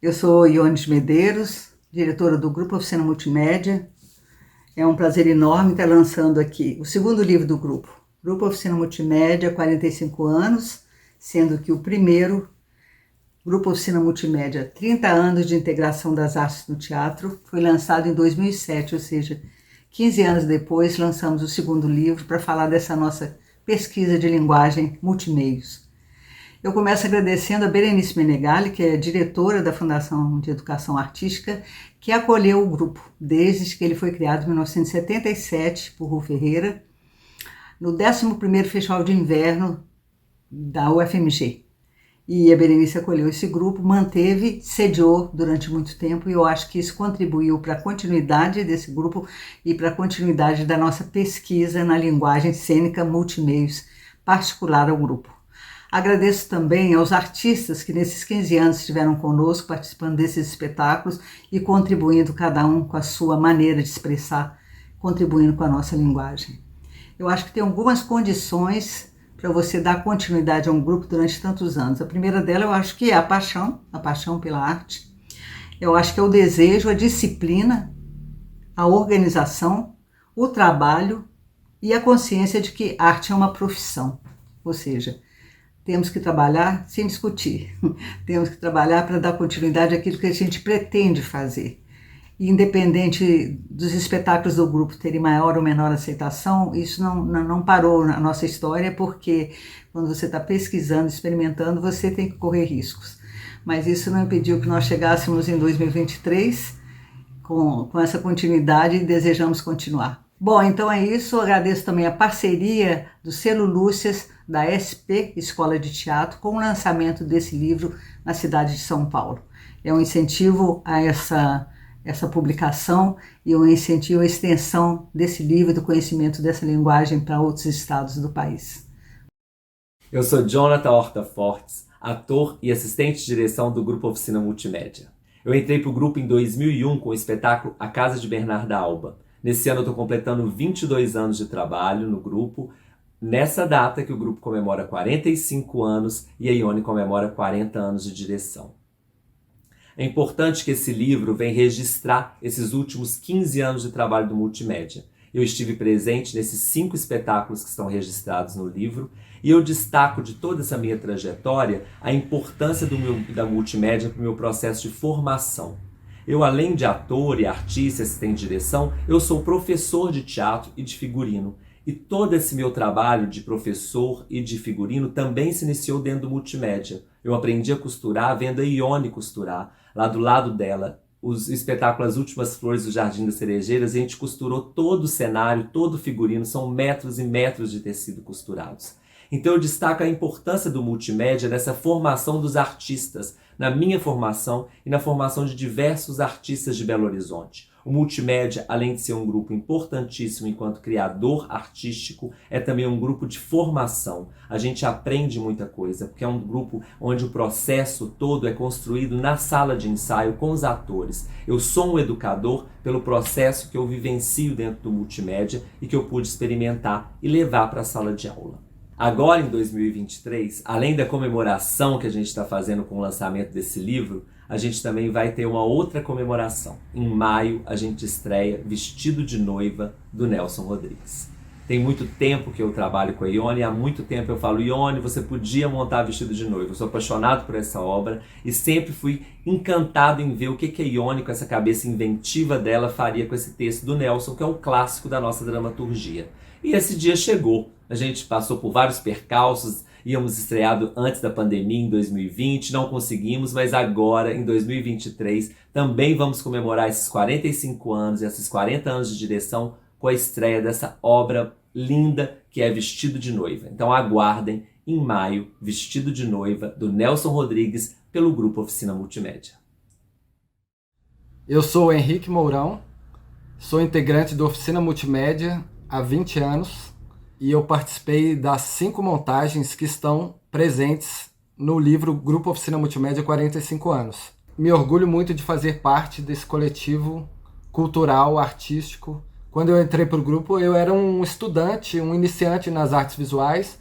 Eu sou Ione de Medeiros, diretora do Grupo Oficina Multimédia. É um prazer enorme estar lançando aqui o segundo livro do grupo. Grupo Oficina Multimédia, 45 anos, sendo que o primeiro, Grupo Oficina Multimédia, 30 anos de integração das artes no teatro, foi lançado em 2007, ou seja, 15 anos depois lançamos o segundo livro para falar dessa nossa pesquisa de linguagem multimeios. Eu começo agradecendo a Berenice Menegali, que é diretora da Fundação de Educação Artística, que acolheu o grupo desde que ele foi criado em 1977 por Ru Ferreira, no 11º Festival de Inverno da UFMG. E a Berenice acolheu esse grupo, manteve, sediou durante muito tempo, e eu acho que isso contribuiu para a continuidade desse grupo e para a continuidade da nossa pesquisa na linguagem cênica multimeios, particular ao grupo. Agradeço também aos artistas que nesses 15 anos estiveram conosco, participando desses espetáculos e contribuindo cada um com a sua maneira de expressar, contribuindo com a nossa linguagem. Eu acho que tem algumas condições para você dar continuidade a um grupo durante tantos anos. A primeira dela eu acho que é a paixão pela arte. Eu acho que é o desejo, a disciplina, a organização, o trabalho e a consciência de que arte é uma profissão, ou seja, temos que trabalhar sem discutir, temos que trabalhar para dar continuidade àquilo que a gente pretende fazer. E independente dos espetáculos do grupo terem maior ou menor aceitação, isso não parou na nossa história, porque quando você está pesquisando, experimentando, você tem que correr riscos. Mas isso não impediu que nós chegássemos em 2023 com essa continuidade e desejamos continuar. Bom, então é isso. Eu agradeço também a parceria do Selo Lúcias, da SP Escola de Teatro, com o lançamento desse livro na cidade de São Paulo. É um incentivo a essa publicação e um incentivo à extensão desse livro e do conhecimento dessa linguagem para outros estados do país. Eu sou Jonathan Horta Fortes, ator e assistente de direção do Grupo Oficina Multimédia. Eu entrei para o grupo em 2001 com o espetáculo A Casa de Bernarda Alba. Nesse ano eu estou completando 22 anos de trabalho no grupo, nessa data que o grupo comemora 45 anos e a Ione comemora 40 anos de direção. É importante que esse livro venha registrar esses últimos 15 anos de trabalho do multimédia. Eu estive presente nesses 5 espetáculos que estão registrados no livro e eu destaco de toda essa minha trajetória a importância da multimédia para o meu processo de formação. Eu, além de ator e artista, assistente de direção, eu sou professor de teatro e de figurino. E todo esse meu trabalho de professor e de figurino também se iniciou dentro do multimédia. Eu aprendi a costurar vendo a Ione costurar, lá do lado dela, os espetáculos As Últimas Flores do Jardim das Cerejeiras, e a gente costurou todo o cenário, todo o figurino, são metros e metros de tecido costurados. Então eu destaco a importância do multimédia nessa formação dos artistas, na minha formação e na formação de diversos artistas de Belo Horizonte. O multimédia, além de ser um grupo importantíssimo enquanto criador artístico, é também um grupo de formação. A gente aprende muita coisa, porque é um grupo onde o processo todo é construído na sala de ensaio com os atores. Eu sou um educador pelo processo que eu vivencio dentro do multimédia e que eu pude experimentar e levar para a sala de aula. Agora, em 2023, além da comemoração que a gente está fazendo com o lançamento desse livro, a gente também vai ter uma outra comemoração. Em maio, a gente estreia Vestido de Noiva, do Nelson Rodrigues. Tem muito tempo que eu trabalho com a Ione, e há muito tempo eu falo: Ione, você podia montar Vestido de Noiva. Eu sou apaixonado por essa obra e sempre fui encantado em ver o que a Ione, com essa cabeça inventiva dela, faria com esse texto do Nelson, que é um clássico da nossa dramaturgia. E esse dia chegou. A gente passou por vários percalços, íamos estreado antes da pandemia em 2020, não conseguimos, mas agora, em 2023, também vamos comemorar esses 45 anos e esses 40 anos de direção com a estreia dessa obra linda que é Vestido de Noiva. Então aguardem, em maio, Vestido de Noiva, do Nelson Rodrigues, pelo Grupo Oficina Multimédia. Eu sou o Henrique Mourão, sou integrante do Oficina Multimédia há 20 anos e eu participei das 5 montagens que estão presentes no livro Grupo Oficina Multimédia 45 anos. Me orgulho muito de fazer parte desse coletivo cultural, artístico. Quando eu entrei para o grupo, eu era um estudante, um iniciante nas artes visuais,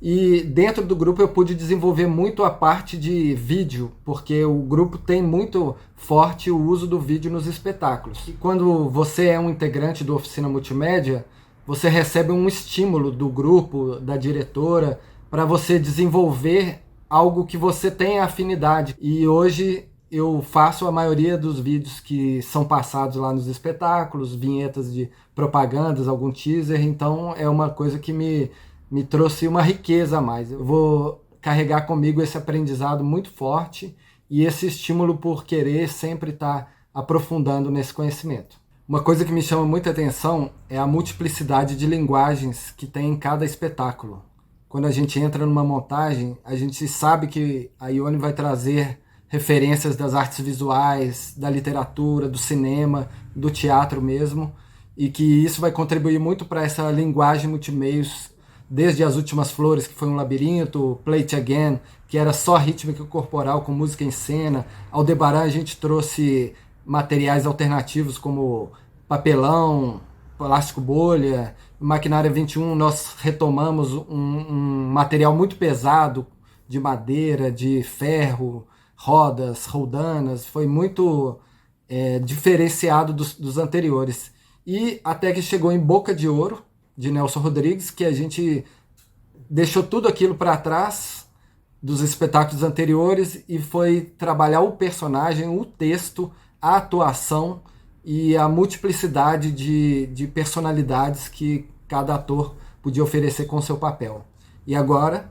E dentro do grupo eu pude desenvolver muito a parte de vídeo, porque o grupo tem muito forte o uso do vídeo nos espetáculos. E quando você é um integrante do Oficina Multimédia, você recebe um estímulo do grupo, da diretora, para você desenvolver algo que você tem afinidade. E hoje eu faço a maioria dos vídeos que são passados lá nos espetáculos, vinhetas de propagandas, algum teaser, então é uma coisa que me trouxe uma riqueza a mais. Eu vou carregar comigo esse aprendizado muito forte e esse estímulo por querer sempre estar aprofundando nesse conhecimento. Uma coisa que me chama muita atenção é a multiplicidade de linguagens que tem em cada espetáculo. Quando a gente entra numa montagem, a gente sabe que a Ione vai trazer referências das artes visuais, da literatura, do cinema, do teatro mesmo, e que isso vai contribuir muito para essa linguagem multimeios, desde As Últimas Flores, que foi um labirinto, Play It Again, que era só rítmica corporal com música em cena. Aldebaran a gente trouxe materiais alternativos como papelão, plástico bolha. Maquinária 21 nós retomamos um material muito pesado de madeira, de ferro, rodas, roldanas, foi muito diferenciado dos anteriores. E até que chegou em Boca de Ouro, de Nelson Rodrigues, que a gente deixou tudo aquilo para trás dos espetáculos anteriores e foi trabalhar o personagem, o texto, a atuação e a multiplicidade de personalidades que cada ator podia oferecer com seu papel. E agora,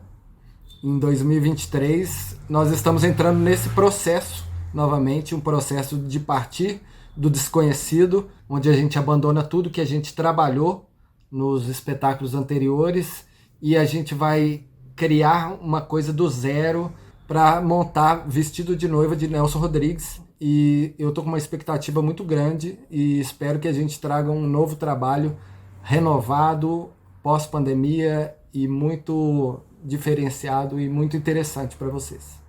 em 2023, nós estamos entrando nesse processo, novamente, um processo de partir do desconhecido, onde a gente abandona tudo que a gente trabalhou nos espetáculos anteriores e a gente vai criar uma coisa do zero para montar Vestido de Noiva de Nelson Rodrigues. E eu estou com uma expectativa muito grande e espero que a gente traga um novo trabalho renovado, pós-pandemia e muito diferenciado e muito interessante para vocês.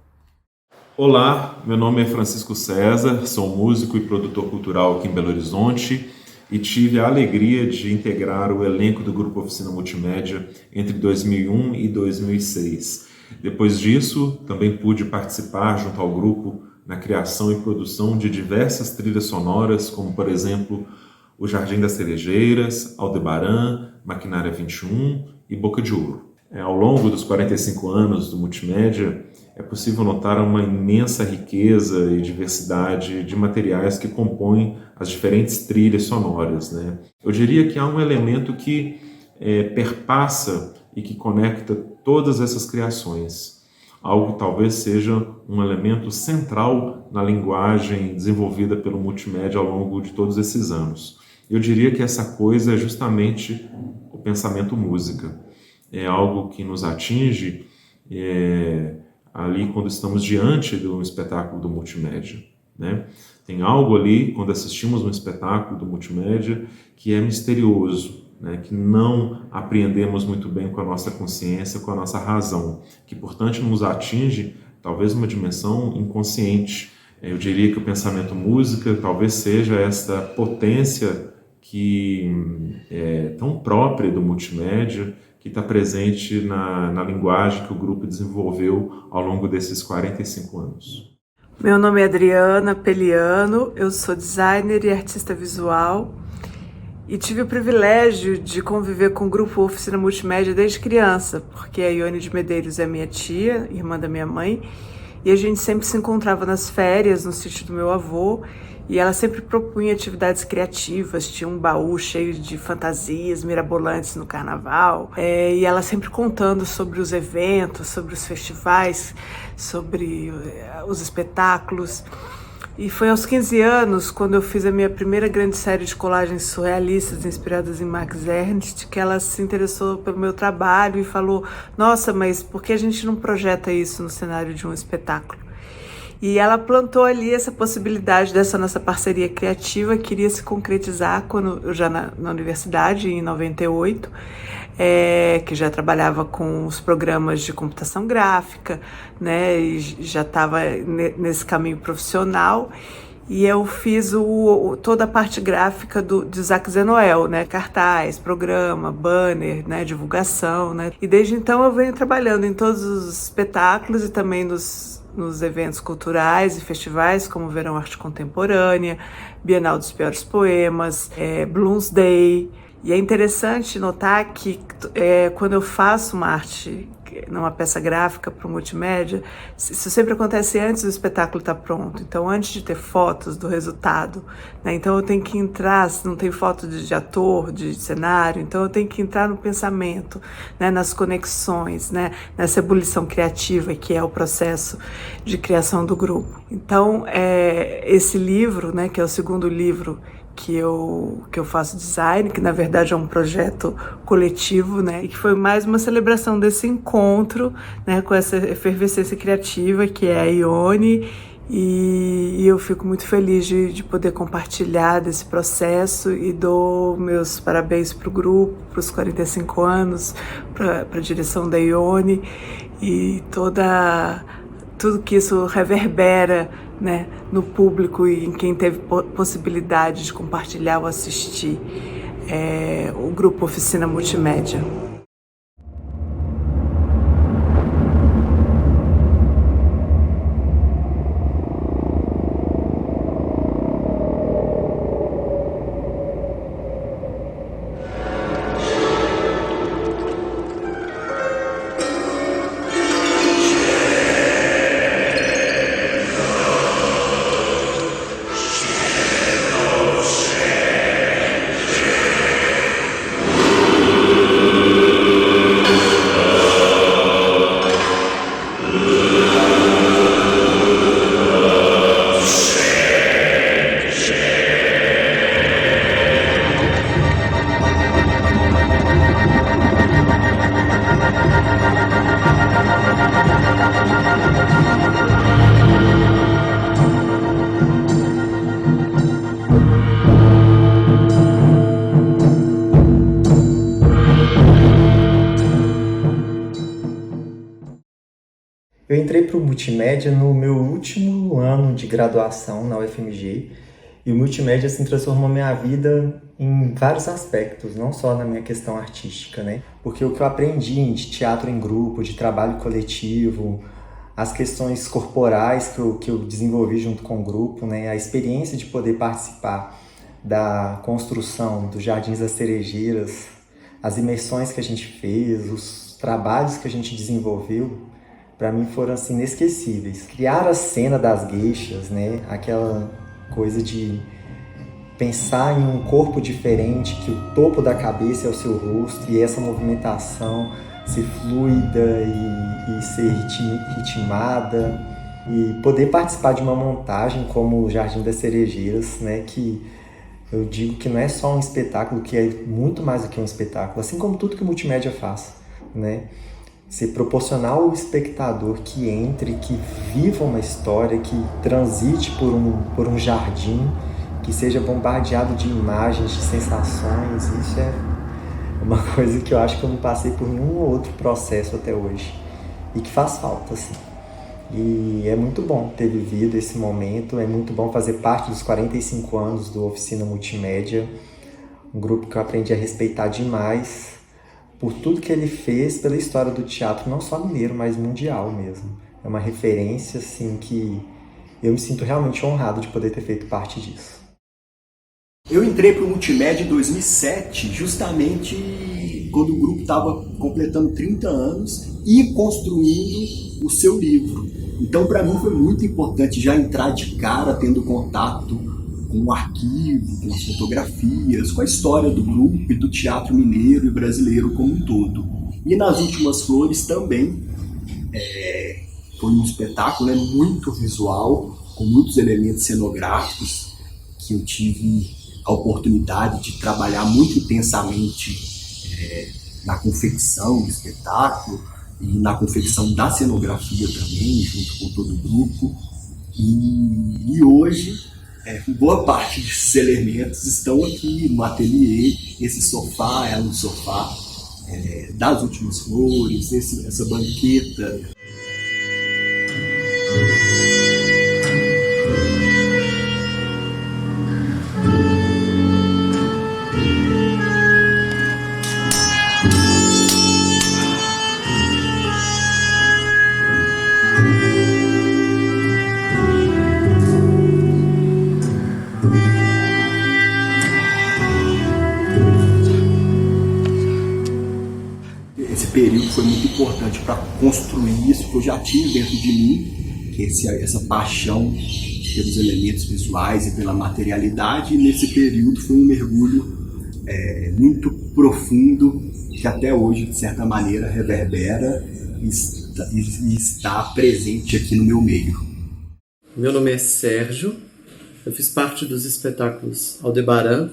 Olá, meu nome é Francisco César, sou músico e produtor cultural aqui em Belo Horizonte e tive a alegria de integrar o elenco do Grupo Oficina Multimédia entre 2001 e 2006. Depois disso, também pude participar junto ao grupo na criação e produção de diversas trilhas sonoras, como por exemplo O Jardim das Cerejeiras, Aldebaran, Maquinária 21 e Boca de Ouro. Ao longo dos 45 anos do Multimédia, é possível notar uma imensa riqueza e diversidade de materiais que compõem as diferentes trilhas sonoras, né? Eu diria que há um elemento que perpassa e que conecta todas essas criações. Algo que talvez seja um elemento central na linguagem desenvolvida pelo Multimédia ao longo de todos esses anos. Eu diria que essa coisa é justamente o pensamento música. É algo que nos atinge ali quando estamos diante de um espetáculo do Multimédia, né? Tem algo ali, quando assistimos um espetáculo do Multimédia, que é misterioso, né? Que não apreendemos muito bem com a nossa consciência, com a nossa razão, que, portanto, nos atinge talvez uma dimensão inconsciente. Eu diria que o pensamento música talvez seja esta potência que é tão própria do Multimédia, que está presente na linguagem que o grupo desenvolveu ao longo desses 45 anos. Meu nome é Adriana Peliano, eu sou designer e artista visual e tive o privilégio de conviver com o grupo Oficina Multimédia desde criança, porque a Ione de Medeiros é minha tia, irmã da minha mãe, e a gente sempre se encontrava nas férias no sítio do meu avô. E ela sempre propunha atividades criativas, tinha um baú cheio de fantasias mirabolantes no carnaval. E ela sempre contando sobre os eventos, sobre os festivais, sobre os espetáculos. E foi aos 15 anos, quando eu fiz a minha primeira grande série de colagens surrealistas inspiradas em Max Ernst, que ela se interessou pelo meu trabalho e falou: nossa, mas por que a gente não projeta isso no cenário de um espetáculo? E ela plantou ali essa possibilidade dessa nossa parceria criativa, que iria se concretizar quando eu já na universidade, em 98, que já trabalhava com os programas de computação gráfica, né, e já estava nesse caminho profissional. e eu fiz toda a parte gráfica de Isaac Zenoel, né? Cartaz, programa, banner, né? Divulgação, né? E desde então eu venho trabalhando em todos os espetáculos e também nos eventos culturais e festivais, como Verão Arte Contemporânea, Bienal dos Piores Poemas, Bloomsday. E é interessante notar que quando eu faço uma arte, numa peça gráfica para o multimédia, isso sempre acontece antes do espetáculo estar pronto. Então, antes de ter fotos do resultado, né? Então eu tenho que entrar, se não tem foto de ator, de cenário, então eu tenho que entrar no pensamento, né? Nas conexões, né? Nessa ebulição criativa que é o processo de criação do grupo. Então, esse livro, né? Que é o segundo livro que eu faço design, que na verdade é um projeto coletivo, né, e que foi mais uma celebração desse encontro, né, com essa efervescência criativa que é a Ione, e eu fico muito feliz de poder compartilhar desse processo e dou meus parabéns para o grupo, para os 45 anos, para a direção da Ione e tudo que isso reverbera, né, no público e em quem teve possibilidade de compartilhar ou assistir o Grupo Oficina Multimédia. Eu entrei para o multimédia no meu último ano de graduação na UFMG e o multimédia assim, transformou minha vida em vários aspectos, não só na minha questão artística, né? Porque o que eu aprendi de teatro em grupo, de trabalho coletivo, as questões corporais que eu desenvolvi junto com o grupo, né? A experiência de poder participar da construção dos Jardins das Cerejeiras, as imersões que a gente fez, os trabalhos que a gente desenvolveu, para mim foram assim inesquecíveis. Criar a cena das geishas, né? Aquela coisa de pensar em um corpo diferente, que o topo da cabeça é o seu rosto e essa movimentação ser fluida e ser ritmada e poder participar de uma montagem como o Jardim das Cerejeiras, né? Que eu digo que não é só um espetáculo, que é muito mais do que um espetáculo, assim como tudo que o multimédia faz, né? Se proporcionar ao espectador que entre, que viva uma história, que transite por um jardim, que seja bombardeado de imagens, de sensações, isso é uma coisa que eu acho que eu não passei por nenhum outro processo até hoje e que faz falta, assim. E é muito bom ter vivido esse momento, é muito bom fazer parte dos 45 anos do Oficina Multimédia, um grupo que eu aprendi a respeitar demais, por tudo que ele fez pela história do teatro, não só mineiro, mas mundial mesmo. É uma referência, assim, que eu me sinto realmente honrado de poder ter feito parte disso. Eu entrei para o Multimédia em 2007, justamente quando o grupo estava completando 30 anos e construindo o seu livro. Então, para mim, foi muito importante já entrar de cara, tendo contato com o arquivo, com as fotografias, com a história do grupo e do teatro mineiro e brasileiro como um todo. E nas Últimas Flores também foi um espetáculo muito visual, com muitos elementos cenográficos, que eu tive a oportunidade de trabalhar muito intensamente na confecção do espetáculo e na confecção da cenografia também, junto com todo o grupo. E hoje, boa parte desses elementos estão aqui no ateliê. Esse sofá é um sofá das Últimas Flores, essa banqueta. período foi muito importante para construir isso que eu já tinha dentro de mim, que é essa paixão pelos elementos visuais e pela materialidade. E nesse período foi um mergulho muito profundo, que até hoje, de certa maneira, reverbera e está presente aqui no meu meio. Meu nome é Sérgio, eu fiz parte dos espetáculos Aldebaran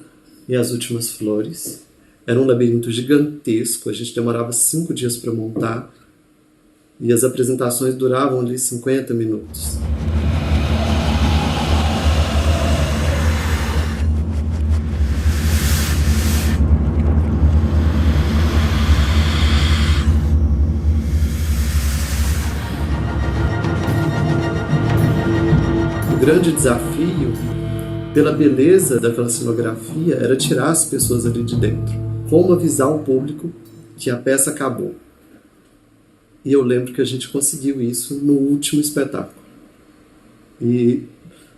e As Últimas Flores. Era um labirinto gigantesco, a gente demorava 5 dias para montar e as apresentações duravam ali 50 minutos. O grande desafio, pela beleza daquela cenografia, era tirar as pessoas ali de dentro. Como avisar o público que a peça acabou. E eu lembro que a gente conseguiu isso no último espetáculo. E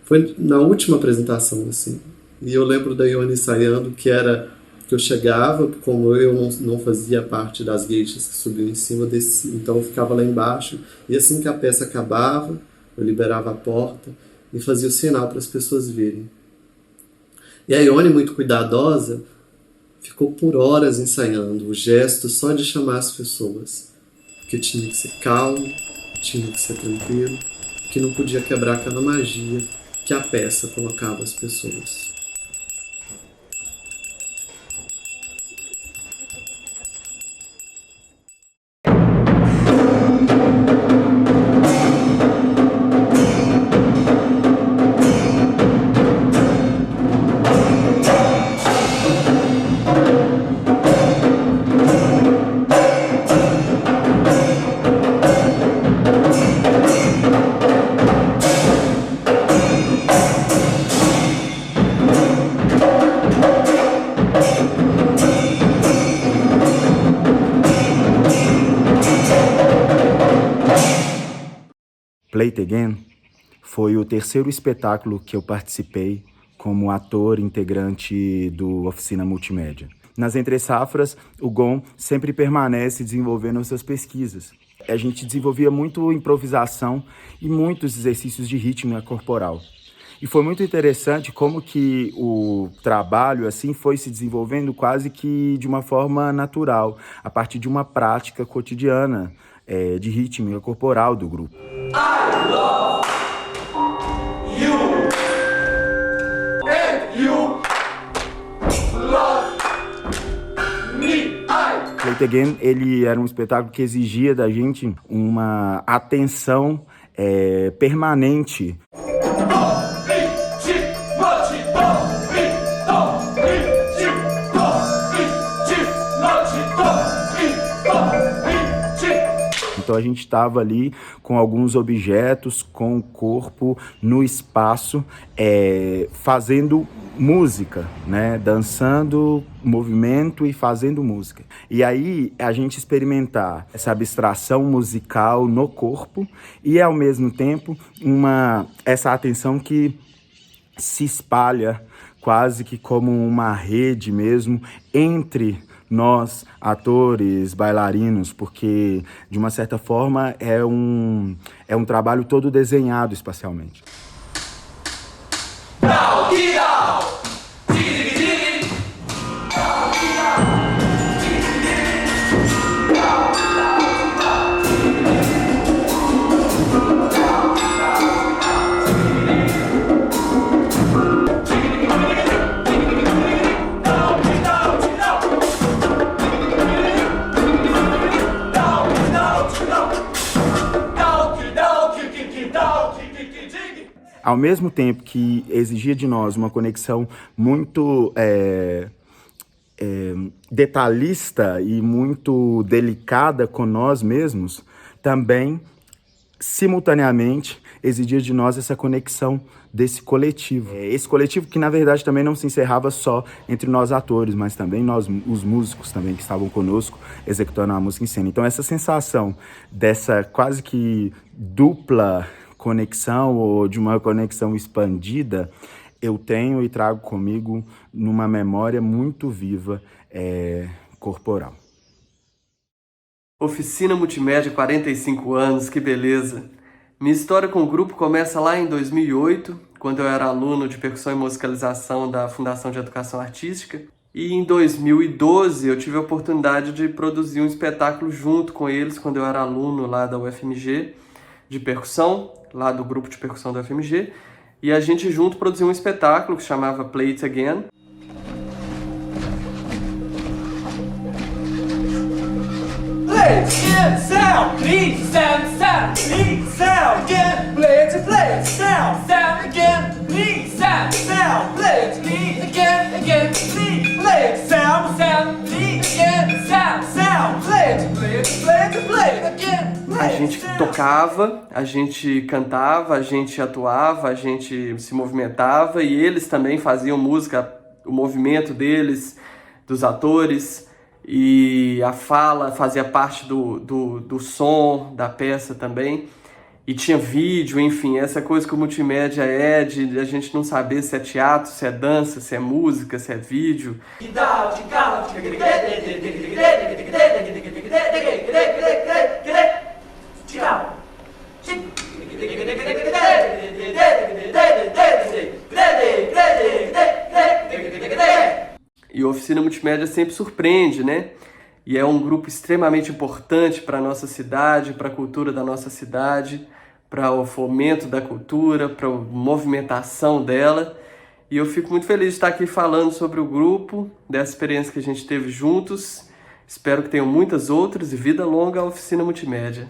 foi na última apresentação, assim. E eu lembro da Ione ensaiando que eu chegava, como eu não fazia parte das geixas que subiam em cima, descia, então eu ficava lá embaixo. E assim que a peça acabava, eu liberava a porta e fazia o sinal para as pessoas virem. E a Ione, muito cuidadosa, ficou por horas ensaiando o gesto só de chamar as pessoas. Porque tinha que ser calmo, tinha que ser tranquilo, que não podia quebrar aquela magia que a peça colocava as pessoas. Play It Again foi o terceiro espetáculo que eu participei como ator integrante do Oficina Multimédia. Nas entre-safras, o GOM sempre permanece desenvolvendo suas pesquisas. A gente desenvolvia muito improvisação e muitos exercícios de rítmica corporal. E foi muito interessante como que o trabalho assim foi se desenvolvendo quase que de uma forma natural, a partir de uma prática cotidiana de rítmica corporal do grupo. I love you and you love me. Play It Again, ele era um espetáculo que exigia da gente uma atenção permanente. Então a gente estava ali com alguns objetos, com o corpo no espaço, fazendo música, né? Dançando, movimento e fazendo música. E aí a gente experimentar essa abstração musical no corpo e ao mesmo tempo essa atenção que se espalha quase que como uma rede mesmo entre nós, atores, bailarinos, porque, de uma certa forma, é um trabalho todo desenhado espacialmente. Ao mesmo tempo que exigia de nós uma conexão muito detalhista e muito delicada com nós mesmos, também, simultaneamente, exigia de nós essa conexão desse coletivo. Esse coletivo que, na verdade, também não se encerrava só entre nós atores, mas também nós, os músicos também que estavam conosco, executando a música em cena. Então, essa sensação dessa quase que dupla conexão ou de uma conexão expandida, eu tenho e trago comigo numa memória muito viva corporal. Oficina Multimédia, 45 anos, que beleza! Minha história com o grupo começa lá em 2008, quando eu era aluno de percussão e musicalização da Fundação de Educação Artística. E em 2012 eu tive a oportunidade de produzir um espetáculo junto com eles, quando eu era aluno lá da UFMG, de percussão, lá do grupo de percussão da UFMG. E a gente junto produziu um espetáculo que chamava Play It Again. Play it again, sound, please, sound, please, sound again. Play it, sound again, please, sound, play it again, please, play it, sound, please, again, sound, play it again. A gente tocava, a gente cantava, a gente atuava, a gente se movimentava e eles também faziam música, o movimento deles, dos atores, e a fala fazia parte do som da peça também. E tinha vídeo, enfim, essa coisa que o multimédia é, de a gente não saber se é teatro, se é dança, se é música, se é vídeo. E a Oficina Multimédia sempre surpreende, né? E é um grupo extremamente importante para a nossa cidade, para a cultura da nossa cidade, para o fomento da cultura, para a movimentação dela. E eu fico muito feliz de estar aqui falando sobre o grupo, dessa experiência que a gente teve juntos. Espero que tenham muitas outras e vida longa à Oficina Multimédia.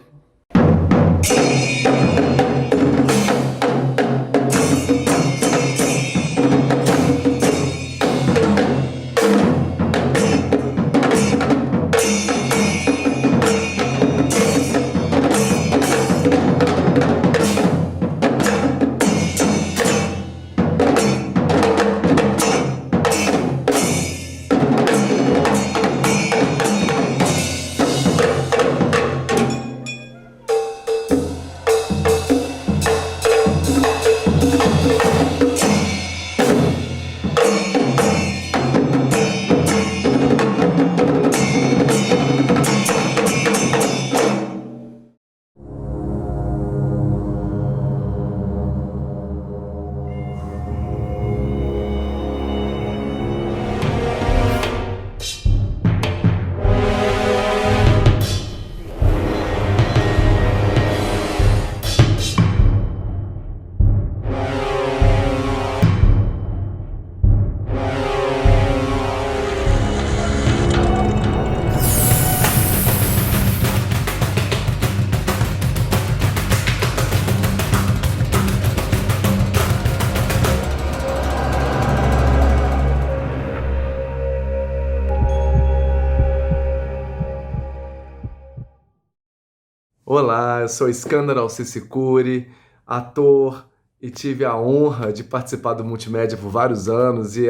Olá, eu sou Iskandar Alcicuri, ator, e tive a honra de participar do Multimédia por vários anos e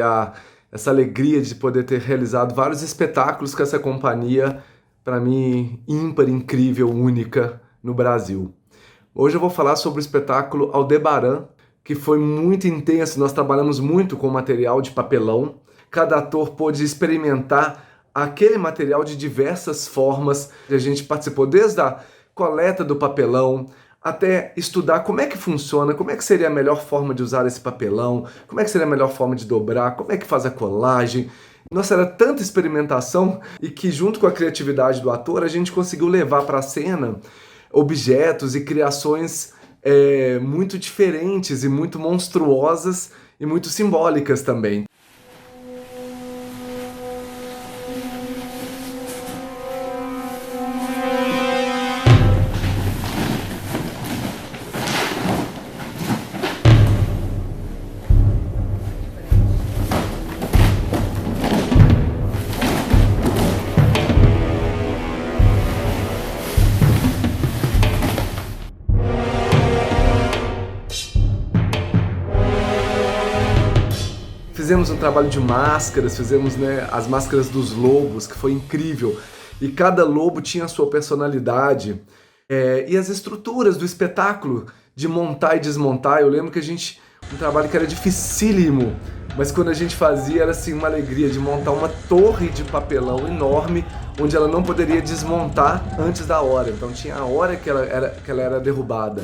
essa alegria de poder ter realizado vários espetáculos com essa companhia, para mim, ímpar, incrível, única no Brasil. Hoje eu vou falar sobre o espetáculo Aldebaran, que foi muito intenso. Nós trabalhamos muito com material de papelão. Cada ator pôde experimentar aquele material de diversas formas. A gente participou desde a coleta do papelão, até estudar como é que funciona, como é que seria a melhor forma de usar esse papelão, como é que seria a melhor forma de dobrar, como é que faz a colagem. Nossa, era tanta experimentação e que junto com a criatividade do ator a gente conseguiu levar para a cena objetos e criações muito diferentes e muito monstruosas e muito simbólicas também. Fizemos um trabalho de máscaras, fizemos as máscaras dos lobos, que foi incrível. E cada lobo tinha a sua personalidade. E as estruturas do espetáculo, de montar e desmontar. Eu lembro que um trabalho que era dificílimo, mas quando a gente fazia era assim uma alegria de montar uma torre de papelão enorme, onde ela não poderia desmontar antes da hora. Então tinha a hora que ela era derrubada.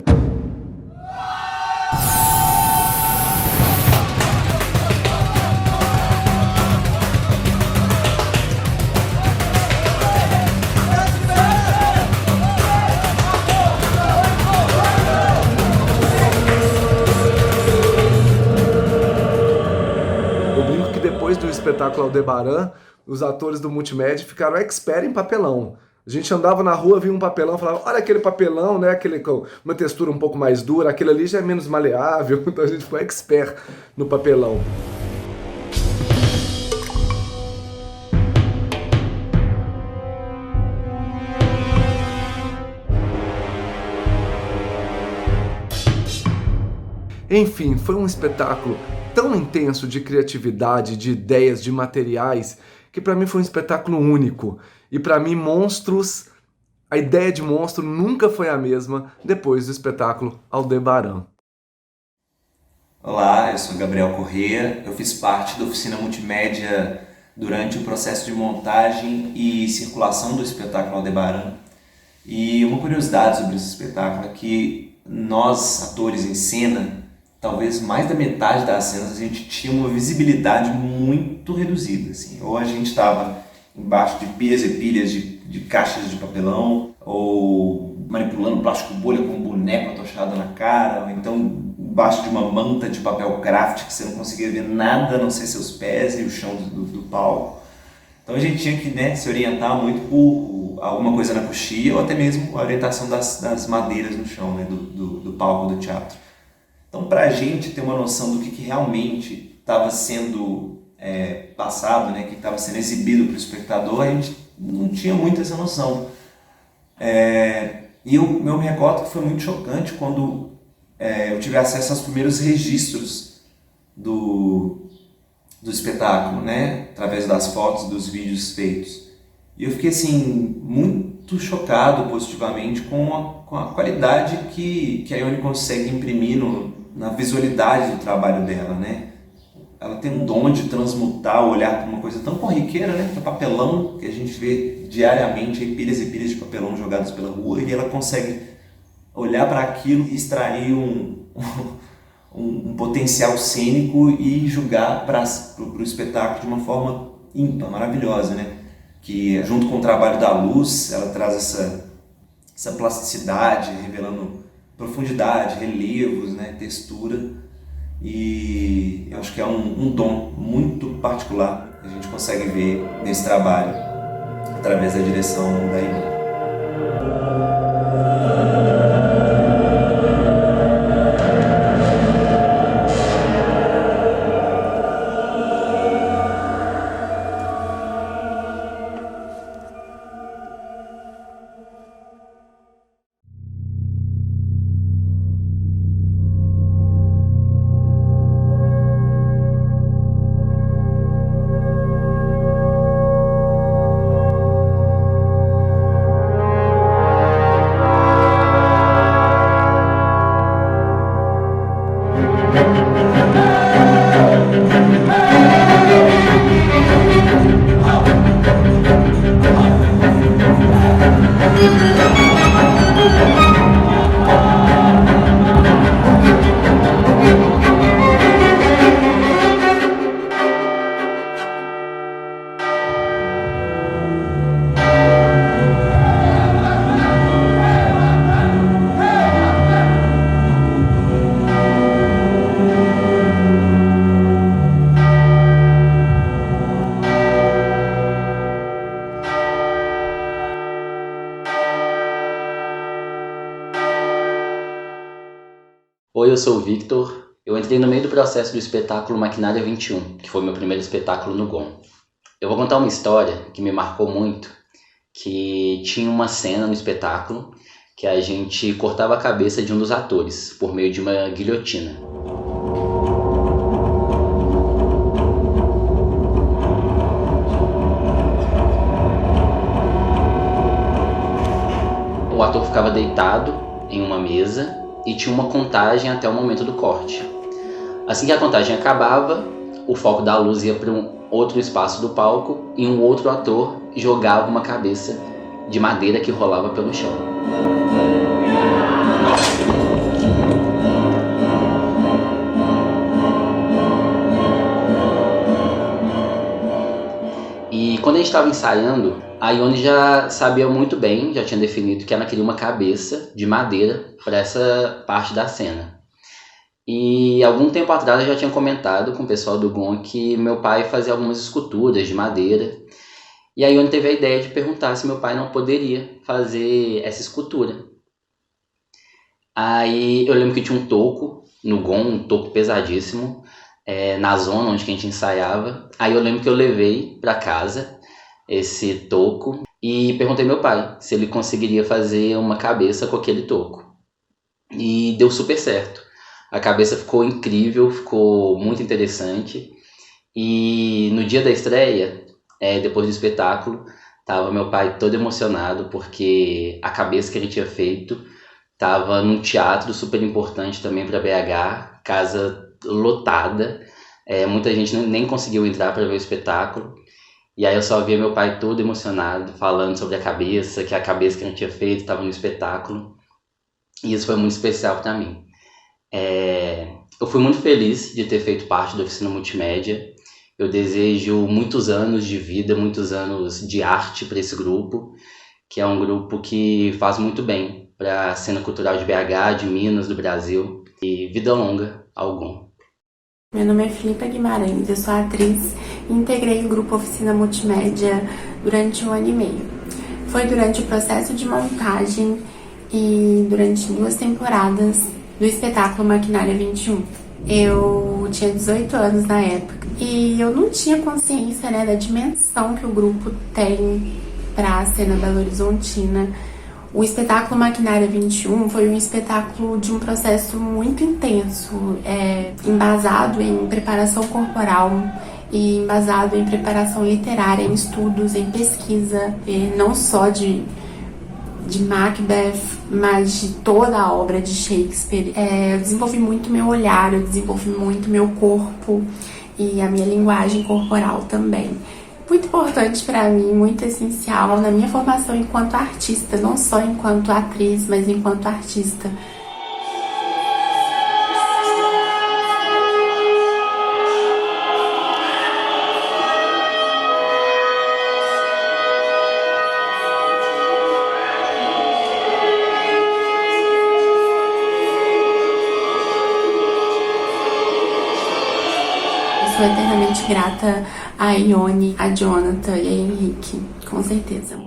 Depois do espetáculo Aldebaran, os atores do Multimédia ficaram expert em papelão. A gente andava na rua, via um papelão, falava, olha aquele papelão, né? Aquele com uma textura um pouco mais dura, aquele ali já é menos maleável, então a gente ficou expert no papelão. Enfim, foi um espetáculo tão intenso de criatividade, de ideias, de materiais, que para mim foi um espetáculo único. E para mim, Monstros, a ideia de monstro nunca foi a mesma depois do espetáculo Aldebaran. Olá, eu sou Gabriel Corrêa, eu fiz parte da oficina multimédia durante o processo de montagem e circulação do espetáculo Aldebaran. E uma curiosidade sobre esse espetáculo é que nós, atores em cena, talvez mais da metade das cenas a gente tinha uma visibilidade muito reduzida, assim. Ou a gente estava embaixo de pilhas e pilhas de caixas de papelão, ou manipulando plástico bolha com um boneco atochado na cara, ou então embaixo de uma manta de papel craft que você não conseguia ver nada, a não ser seus pés e o chão do palco. Então a gente tinha que, né, se orientar muito por alguma coisa na coxia, ou até mesmo a orientação das madeiras no chão, né, do palco do teatro. Então, para a gente ter uma noção do que realmente estava sendo passado, né, que estava sendo exibido para o espectador, a gente não tinha muito essa noção. E eu me recordo que foi muito chocante quando eu tive acesso aos primeiros registros do espetáculo, né, através das fotos, dos vídeos feitos. E eu fiquei assim, muito chocado positivamente com a qualidade que a Ione consegue imprimir na visualidade do trabalho dela, né? Ela tem um dom de transmutar o olhar para uma coisa tão corriqueira, né? Que é papelão, que a gente vê diariamente, aí, pilhas e pilhas de papelão jogados pela rua, e ela consegue olhar para aquilo e extrair um potencial cênico e julgar para o espetáculo de uma forma ímpar, maravilhosa, né? Que junto com o trabalho da luz, ela traz essa plasticidade, revelando profundidade, relevos, né, textura, e eu acho que é um dom muito particular que a gente consegue ver nesse trabalho através da direção da Ione. Oi, eu sou o Victor. Eu entrei no meio do processo do espetáculo Maquinária 21, que foi meu primeiro espetáculo no GOM. Eu vou contar uma história que me marcou muito, que tinha uma cena no espetáculo que a gente cortava a cabeça de um dos atores por meio de uma guilhotina. O ator ficava deitado em uma mesa e tinha uma contagem até o momento do corte. Assim que a contagem acabava, o foco da luz ia para um outro espaço do palco e um outro ator jogava uma cabeça de madeira que rolava pelo chão. E quando a gente estava ensaiando, a Ione já sabia muito bem, já tinha definido que ela queria uma cabeça de madeira para essa parte da cena. E algum tempo atrás eu já tinha comentado com o pessoal do GON que meu pai fazia algumas esculturas de madeira. E a Ione teve a ideia de perguntar se meu pai não poderia fazer essa escultura. Aí eu lembro que tinha um toco no GON, um toco pesadíssimo, na zona onde a gente ensaiava. Aí eu lembro que eu levei para casa esse toco e perguntei ao meu pai se ele conseguiria fazer uma cabeça com aquele toco. E deu super certo. A cabeça ficou incrível, ficou muito interessante. E no dia da estreia, depois do espetáculo, tava meu pai todo emocionado porque a cabeça que ele tinha feito estava num teatro super importante também para BH, casa lotada. Muita gente nem conseguiu entrar para ver o espetáculo. E aí eu só via meu pai todo emocionado, falando sobre a cabeça, que a cabeça que ele tinha feito estava no espetáculo. E isso foi muito especial para mim. Eu fui muito feliz de ter feito parte da Oficina Multimédia. Eu desejo muitos anos de vida, muitos anos de arte para esse grupo, que é um grupo que faz muito bem para a cena cultural de BH, de Minas, do Brasil. E vida longa ao GON. Meu nome é Filipa Guimarães, eu sou atriz e integrei o grupo Oficina Multimédia durante 1 ano e meio. Foi durante o processo de montagem e durante 2 temporadas do espetáculo Maquinária 21. Eu tinha 18 anos na época e eu não tinha consciência, da dimensão que o grupo tem para a cena belo-horizontina. O espetáculo Maquinária 21 foi um espetáculo de um processo muito intenso, embasado em preparação corporal e embasado em preparação literária, em estudos, em pesquisa, não só de Macbeth, mas de toda a obra de Shakespeare. Eu desenvolvi muito meu olhar, eu desenvolvi muito meu corpo e a minha linguagem corporal também. Muito importante para mim, muito essencial na minha formação enquanto artista, não só enquanto atriz, mas enquanto artista. Sou eternamente grata a Ione, a Jonathan e a Henrique, com certeza.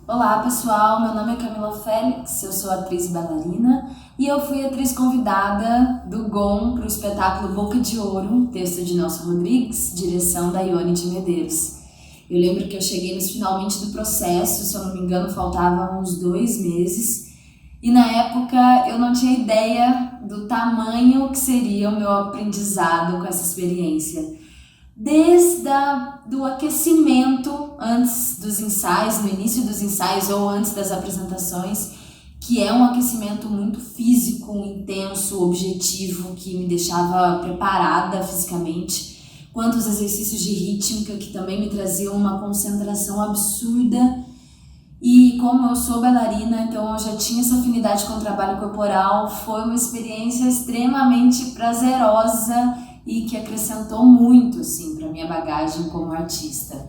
Olá pessoal, meu nome é Camila Félix, eu sou atriz e bailarina e eu fui atriz convidada do GON para o espetáculo Boca de Ouro, texto de Nelson Rodrigues, direção da Ione de Medeiros. Eu lembro que eu cheguei finalmente do processo, se eu não me engano faltavam uns 2 meses e na época eu não tinha ideia do tamanho que seria o meu aprendizado com essa experiência. Desde do aquecimento antes dos ensaios, no início dos ensaios ou antes das apresentações, que é um aquecimento muito físico, intenso, objetivo, que me deixava preparada fisicamente, quanto os exercícios de rítmica, que também me traziam uma concentração absurda E como eu sou bailarina, então eu já tinha essa afinidade com o trabalho corporal, foi uma experiência extremamente prazerosa e que acrescentou muito, assim, para minha bagagem como artista.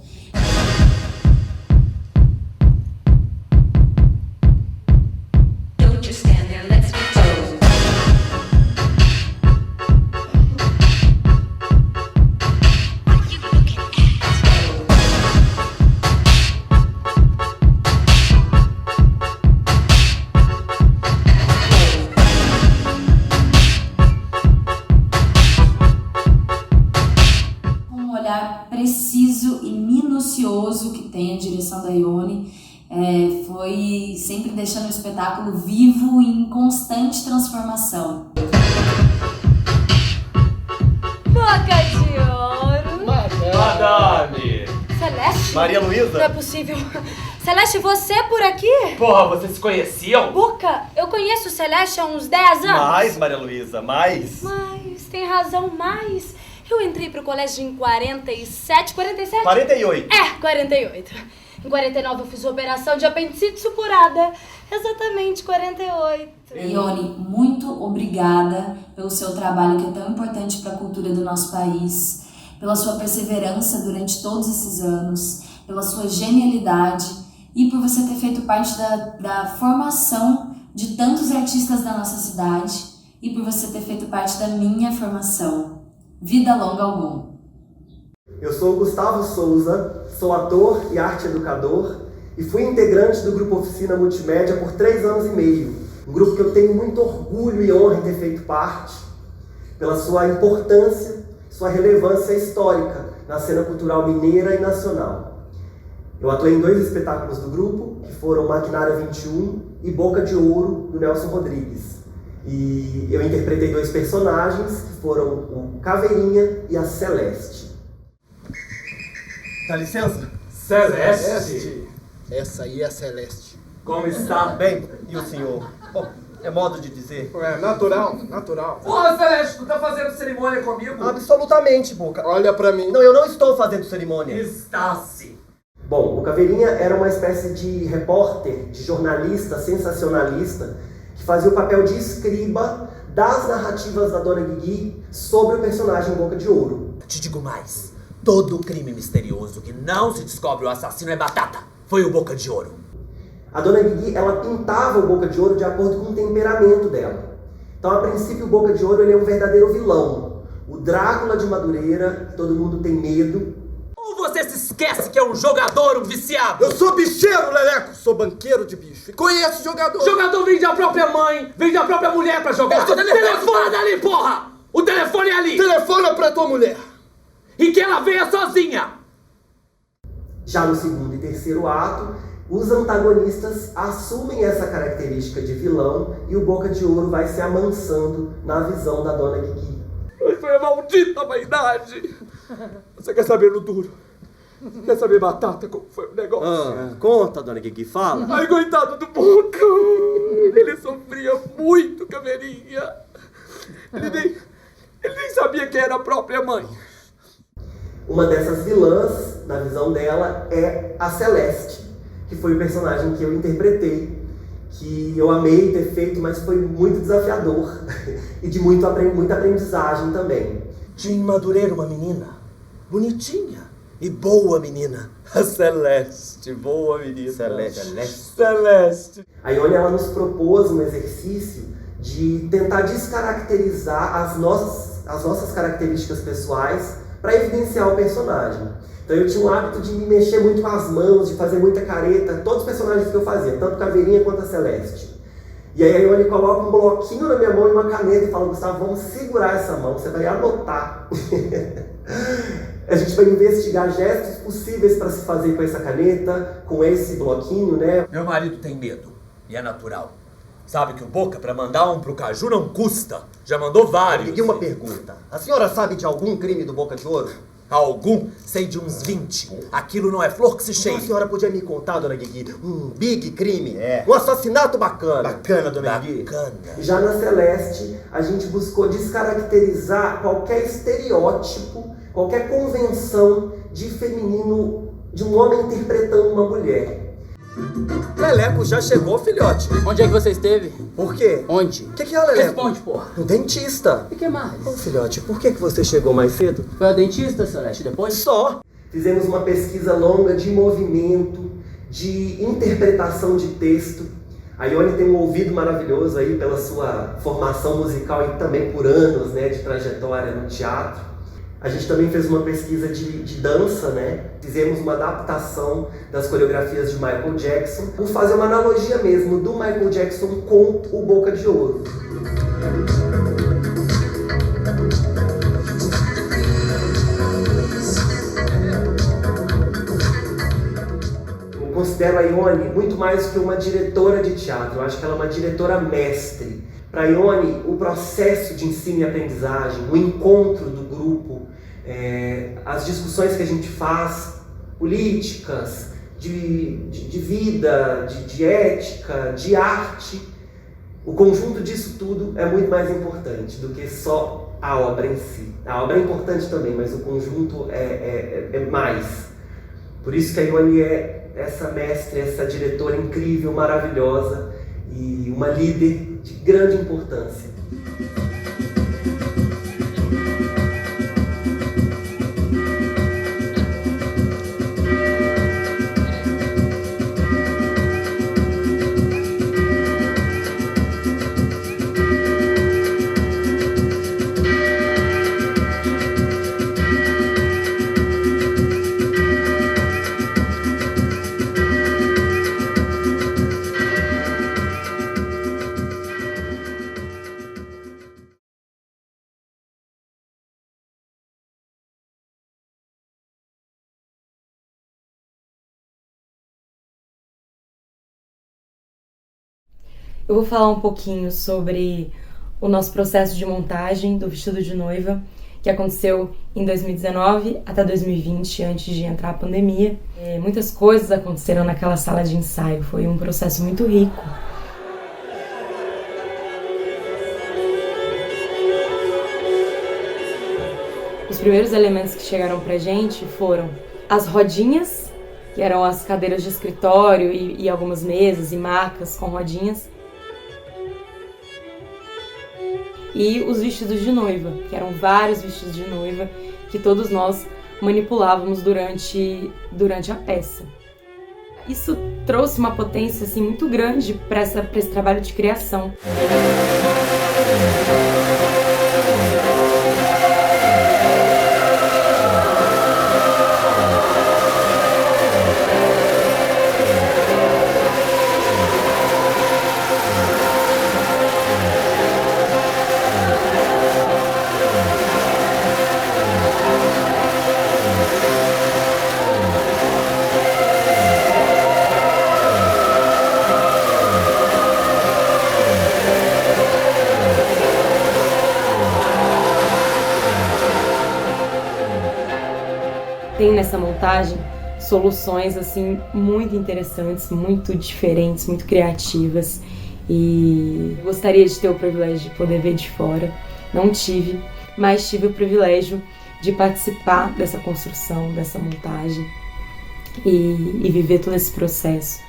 Preciso e minucioso que tem a direção da Ione, foi sempre deixando o espetáculo vivo e em constante transformação. Boca de Ouro. Madame. Celeste? Maria Luísa? Não é possível. Celeste, você é por aqui? Porra, vocês se conheciam? Boca, eu conheço o Celeste há uns 10 anos. Mais, Maria Luísa, mais. Mas, tem razão, mais. Eu entrei pro colégio em 47, 47? 48. 48. Em 49 eu fiz operação de apendicite supurada. Exatamente, 48. Ione, muito obrigada pelo seu trabalho que é tão importante para a cultura do nosso país, pela sua perseverança durante todos esses anos, pela sua genialidade e por você ter feito parte da formação de tantos artistas da nossa cidade e por você ter feito parte da minha formação. Vida longa ao GOM. Eu sou o Gustavo Souza, sou ator e arte educador e fui integrante do Grupo Oficina Multimédia por 3 anos e meio. Um grupo que eu tenho muito orgulho e honra em ter feito parte, pela sua importância, sua relevância histórica na cena cultural mineira e nacional. Eu atuei em 2 espetáculos do grupo, que foram Maquinária 21 e Boca de Ouro, do Nelson Rodrigues. E eu interpretei 2 personagens, que foram o Caveirinha e a Celeste. Dá licença? Celeste? Essa aí é a Celeste. Como está? Bem, e o senhor? Bom, é modo de dizer. Natural. Porra, Celeste, tu tá fazendo cerimônia comigo? Absolutamente, Boca. Olha pra mim. Não, eu não estou fazendo cerimônia. Está sim. Bom, o Caveirinha era uma espécie de repórter, de jornalista sensacionalista, que fazia o papel de escriba das narrativas da Dona Guigui sobre o personagem Boca de Ouro. Te digo mais, todo crime misterioso que não se descobre o assassino é batata. Foi o Boca de Ouro. A Dona Guigui, ela pintava o Boca de Ouro de acordo com o temperamento dela. Então, a princípio, o Boca de Ouro ele é um verdadeiro vilão. O Drácula de Madureira, todo mundo tem medo. Ou você se esquece que é um jogador, um viciado? Eu sou bicheiro, Leleco. Sou banqueiro de bicho. E conheço jogador. Jogador vende a própria mãe, vende a própria mulher pra jogar. Telefona dali, porra! O telefone é ali! Telefona pra tua mulher. E que ela venha sozinha! Já no segundo e terceiro ato, os antagonistas assumem essa característica de vilão e o Boca de Ouro vai se amansando na visão da Dona Guigui. Foi a maldita vaidade! Você quer saber no duro? Quer saber, batata, como foi o negócio? Conta, Dona Guigui, fala. Ai, coitado do Boca! Ele sofria muito, Caveirinha. Ele nem sabia quem era a própria mãe. Uma dessas vilãs, na visão dela, é a Celeste, que foi o personagem que eu interpretei, que eu amei ter feito, mas foi muito desafiador e de muita aprendizagem também. Tinha em Madureira uma menina, bonitinha e boa menina. A Celeste, boa menina. Celeste. A Ione, ela nos propôs um exercício de tentar descaracterizar as nossas características pessoais para evidenciar o personagem. Então eu tinha o hábito de me mexer muito com as mãos, de fazer muita careta, todos os personagens que eu fazia, tanto Caveirinha quanto a Celeste. E aí a Ione coloca um bloquinho na minha mão e uma caneta e fala: Gustavo, vamos segurar essa mão, você vai anotar. A gente vai investigar gestos possíveis para se fazer com essa caneta, com esse bloquinho, né? Meu marido tem medo, e é natural. Sabe que o Boca, pra mandar um pro Caju, não custa. Já mandou vários. E uma pergunta. A senhora sabe de algum crime do Boca de Ouro? Algum? Sei de uns 20. Aquilo não é flor que se cheira. A senhora podia me contar, Dona Guigui, um big crime? Um assassinato bacana. Bacana, Dona Guigui. Bacana. Já na Celeste, a gente buscou descaracterizar qualquer estereótipo, qualquer convenção de feminino, de um homem interpretando uma mulher. Leleco já chegou, filhote. Onde é que você esteve? Por quê? Onde? O que é, Leleco? Responde, porra. No dentista. O que mais? Ô, filhote, por que você chegou mais cedo? Foi ao dentista, Celeste, depois? Só. Fizemos uma pesquisa longa de movimento, de interpretação de texto. A Ione tem um ouvido maravilhoso aí pela sua formação musical e também por anos, né, de trajetória no teatro. A gente também fez uma pesquisa de dança, né? Fizemos uma adaptação das coreografias de Michael Jackson, por fazer uma analogia mesmo do Michael Jackson com o Boca de Ouro. Eu considero a Ione muito mais que uma diretora de teatro, eu acho que ela é uma diretora mestre. Para a Ione, o processo de ensino e aprendizagem, o encontro do grupo, as discussões que a gente faz, políticas, de vida, de ética, de arte, o conjunto disso tudo é muito mais importante do que só a obra em si. A obra é importante também, mas o conjunto é mais. Por isso que a Ione é essa mestre, essa diretora incrível, maravilhosa e uma líder de grande importância. Eu vou falar um pouquinho sobre o nosso processo de montagem do vestido de noiva, que aconteceu em 2019 até 2020, antes de entrar a pandemia. Muitas coisas aconteceram naquela sala de ensaio, foi um processo muito rico. Os primeiros elementos que chegaram pra gente foram as rodinhas, que eram as cadeiras de escritório e algumas mesas e macas com rodinhas. E os vestidos de noiva, que eram vários vestidos de noiva que todos nós manipulávamos durante a peça. Isso trouxe uma potência assim, muito grande para esse trabalho de criação. Tem nessa montagem soluções assim muito interessantes, muito diferentes, muito criativas, e gostaria de ter o privilégio de poder ver de fora. Não tive, mas tive o privilégio de participar dessa construção, dessa montagem e viver todo esse processo.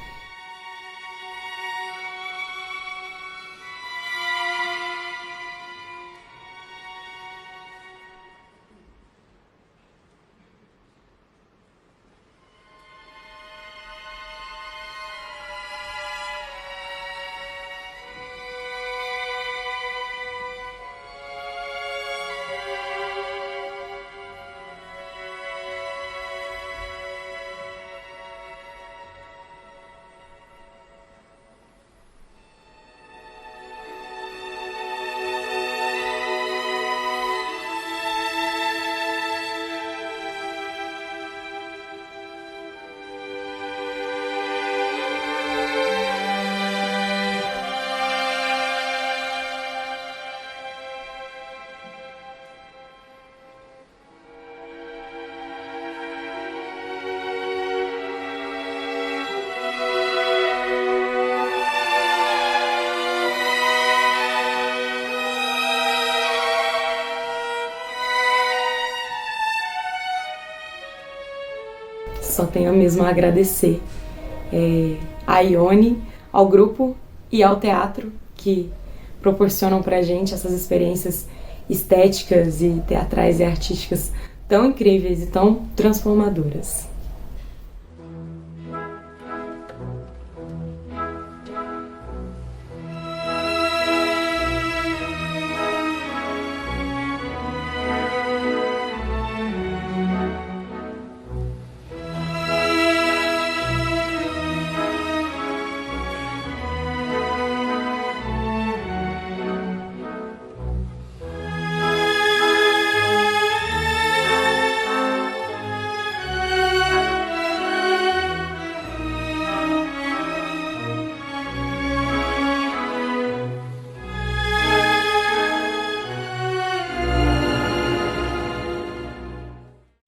Só tenho mesmo a agradecer à Ione, ao grupo e ao teatro, que proporcionam pra gente essas experiências estéticas e teatrais e artísticas tão incríveis e tão transformadoras.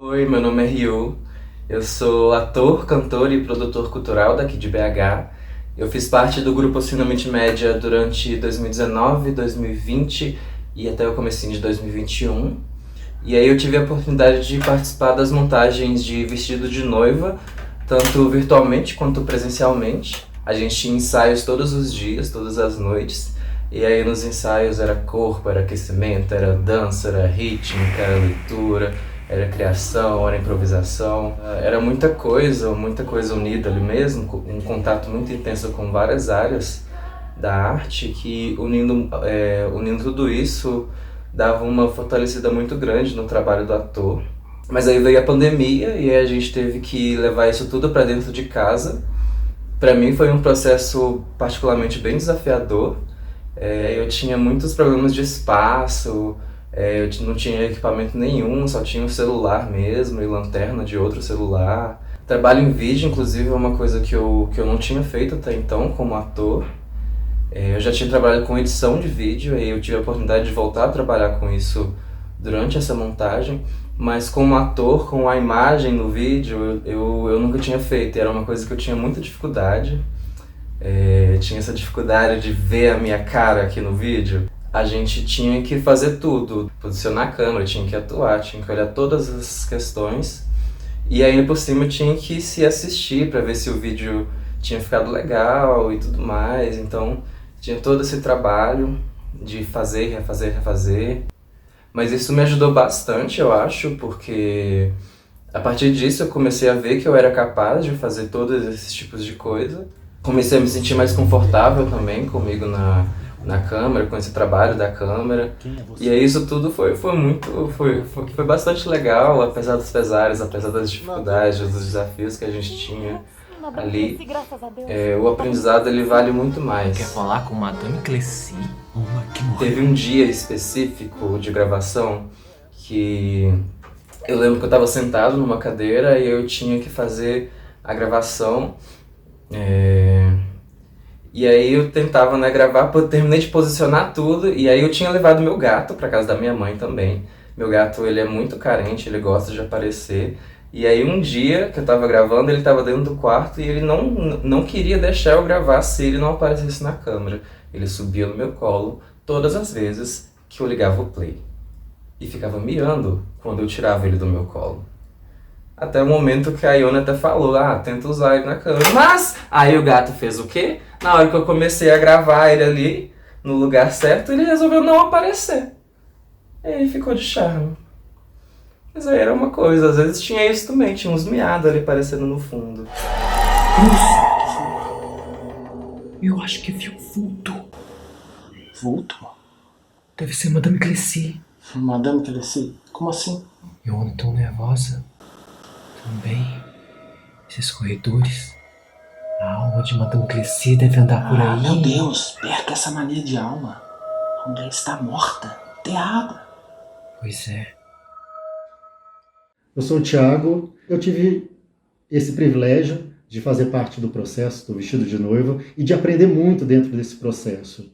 Oi, meu nome é Ryu, eu sou ator, cantor e produtor cultural daqui de BH. Eu fiz parte do grupo Oficina Multimédia durante 2019, 2020 e até o comecinho de 2021. E aí eu tive a oportunidade de participar das montagens de Vestido de Noiva, tanto virtualmente quanto presencialmente. A gente tinha ensaios todos os dias, todas as noites. E aí nos ensaios era corpo, era aquecimento, era dança, era rítmica, era leitura, era criação, era improvisação, era muita coisa unida ali mesmo, um contato muito intenso com várias áreas da arte que unindo tudo isso dava uma fortalecida muito grande no trabalho do ator. Mas aí veio a pandemia e a gente teve que levar isso tudo para dentro de casa. Para mim foi um processo particularmente bem desafiador. Eu tinha muitos problemas de espaço, eu não tinha equipamento nenhum, só tinha um celular mesmo e lanterna de outro celular. Trabalho em vídeo, inclusive, é uma coisa que eu não tinha feito até então como ator. Eu já tinha trabalhado com edição de vídeo e eu tive a oportunidade de voltar a trabalhar com isso durante essa montagem, mas como ator, com a imagem no vídeo, eu nunca tinha feito, era uma coisa que eu tinha muita dificuldade. Tinha essa dificuldade de ver a minha cara aqui no vídeo. A gente tinha que fazer tudo, posicionar a câmera, tinha que atuar, tinha que olhar todas as questões. E aí por cima tinha que se assistir para ver se o vídeo tinha ficado legal e tudo mais. Então tinha todo esse trabalho de fazer, refazer. Mas isso me ajudou bastante, eu acho, porque a partir disso eu comecei a ver que eu era capaz de fazer todos esses tipos de coisa. Comecei a me sentir mais confortável também comigo na câmera, com esse trabalho da câmera. E aí isso tudo foi bastante legal, apesar dos pesares, apesar das dificuldades, dos desafios que a gente tinha ali. O aprendizado ele vale muito mais. Quer falar com Madame Cleci? Teve um dia específico de gravação que eu lembro que eu estava sentado numa cadeira e eu tinha que fazer a gravação. E aí eu tentava gravar, terminei de posicionar tudo e aí eu tinha levado meu gato para casa da minha mãe também. Meu gato ele é muito carente, ele gosta de aparecer. E aí um dia que eu tava gravando, ele tava dentro do quarto e ele não queria deixar eu gravar se ele não aparecesse na câmera. Ele subia no meu colo todas as vezes que eu ligava o play. E ficava miando quando eu tirava ele do meu colo. Até o momento que a Ione até falou, tenta usar ele na câmera. Mas aí o gato fez o quê? Na hora que eu comecei a gravar ele ali, no lugar certo, ele resolveu não aparecer. E aí ficou de charme. Mas aí era uma coisa, às vezes tinha isso também, tinha uns miados ali aparecendo no fundo. Eu acho que vi um vulto. Vulto? Deve ser Madame Cleci. Madame Cleci? Como assim? Eu ando tão nervosa. Também. Esses corredores. A alma de Madame Cleci deve andar por aí. Meu Deus, perca essa mania de alma. A mulher está morta, enterrada. Pois é. Eu sou o Thiago, eu tive esse privilégio de fazer parte do processo do Vestido de Noiva e de aprender muito dentro desse processo.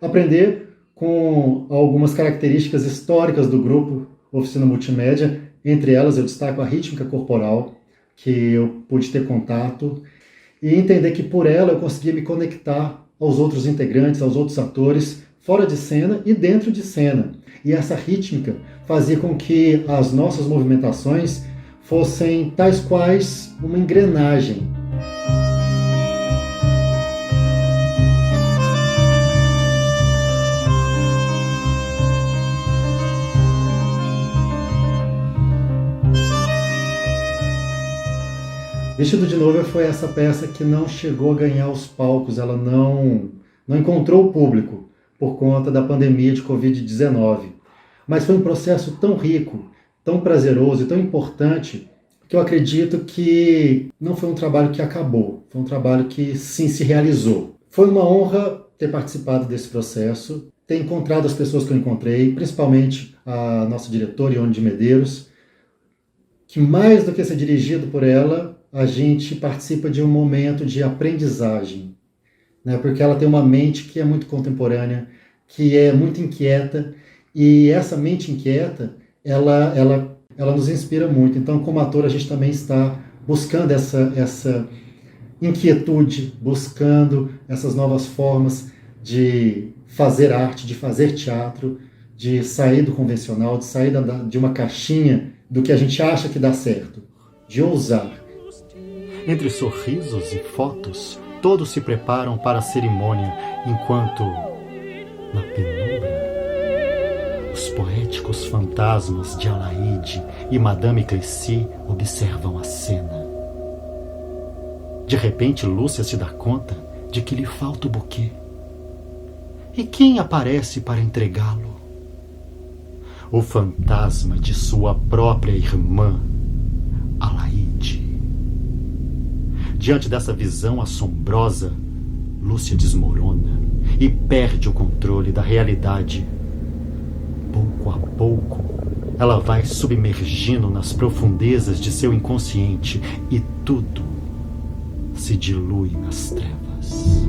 Aprender com algumas características históricas do grupo Oficina Multimédia, entre elas eu destaco a rítmica corporal, que eu pude ter contato, e entender que por ela eu conseguia me conectar aos outros integrantes, aos outros atores, fora de cena e dentro de cena. E essa rítmica fazia com que as nossas movimentações fossem tais quais uma engrenagem. Vestido de Noiva foi essa peça que não chegou a ganhar os palcos, ela não encontrou o público por conta da pandemia de Covid-19. Mas foi um processo tão rico, tão prazeroso e tão importante que eu acredito que não foi um trabalho que acabou, foi um trabalho que sim se realizou. Foi uma honra ter participado desse processo, ter encontrado as pessoas que eu encontrei, principalmente a nossa diretora, Ione de Medeiros, que mais do que ser dirigido por ela, a gente participa de um momento de aprendizagem, né? Porque ela tem uma mente que é muito contemporânea, que é muito inquieta, e essa mente inquieta, ela nos inspira muito. Então, como ator, a gente também está buscando essa inquietude, buscando essas novas formas de fazer arte, de fazer teatro, de sair do convencional, de sair de uma caixinha do que a gente acha que dá certo, de ousar. Entre sorrisos e fotos, todos se preparam para a cerimônia, enquanto, na penumbra, os poéticos fantasmas de Alaide e Madame Clessy observam a cena. De repente, Lúcia se dá conta de que lhe falta o buquê. E quem aparece para entregá-lo? O fantasma de sua própria irmã, Alaide. Diante dessa visão assombrosa, Lúcia desmorona e perde o controle da realidade. Pouco a pouco, ela vai submergindo nas profundezas de seu inconsciente e tudo se dilui nas trevas.